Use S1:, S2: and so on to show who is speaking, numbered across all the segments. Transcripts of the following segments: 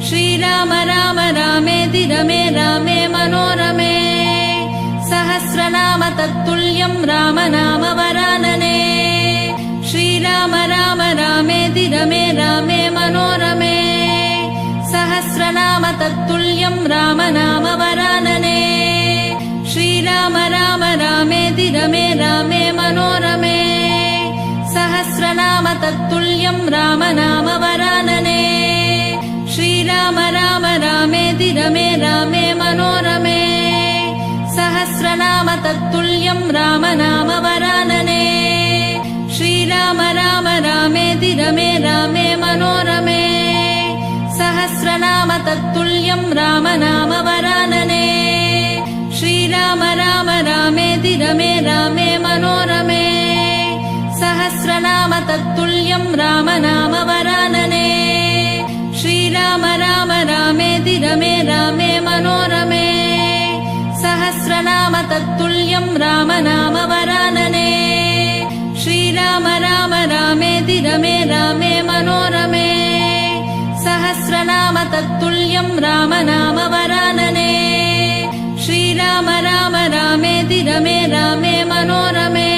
S1: श्रीराम राम रामेति रमे रामे मनोरमे सहस्रनाम तत्तुल्यं राम नाम वरानने श्रीराम राम रामेति रमे रामे मनोरमे सहस्रनाम तत्तुल्यं राम नाम वरानने श्रीराम राम रामेति रमे रामे मनोरमे सहस्रनाम तत्तुल्यं राम नाम वरानने श्रीराम राम रामेति रमे रामे मनोरमे सहस्रनाम तत्तुल्यं राम नाम वरानने श्रीराम राम रामेति रमे रामे मनोरमे सहस्रनाम तत्तुल्यं राम नाम वरानने श्रीराम राम रामेति रमे रामे मनोरमे सहस्रनाम तत्तुल्यं राम नाम वरानने श्रीराम राम रामेति रमे रामे मनोरमे सहस्रनाम तत्तुल्यं राम नाम वरानने श्रीराम राम रामेति रमे रामे मनोरमे सहस्रनाम तत्तुल्यं राम नाम वरानने श्रीराम राम रामेति रमे रामे मनोरमे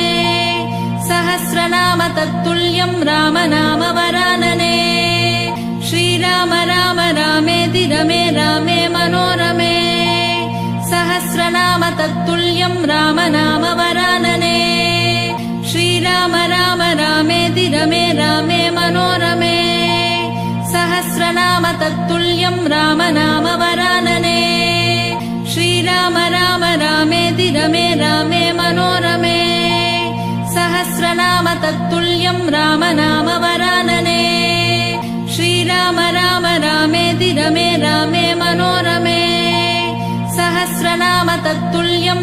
S1: सहस्रनाम तत्तुल्यं राम नाम वरानने श्रीराम राम रामेति रमे रामे मनोरमे सहस्रनाम तत्तुल्यं राम नाम वरानने श्रीराम राम रामेति रमे रामे मनोरमे सहस्रनाम तत्तुल्यं राम नाम वरानने श्रीराम राम रामेति रमे रामे मनोरमे सहस्रनाम तत्तुल्यं राम नाम वरानने श्रीराम राम रामेति रमे रामे मनोरमे सहस्रनाम तत्तुल्यं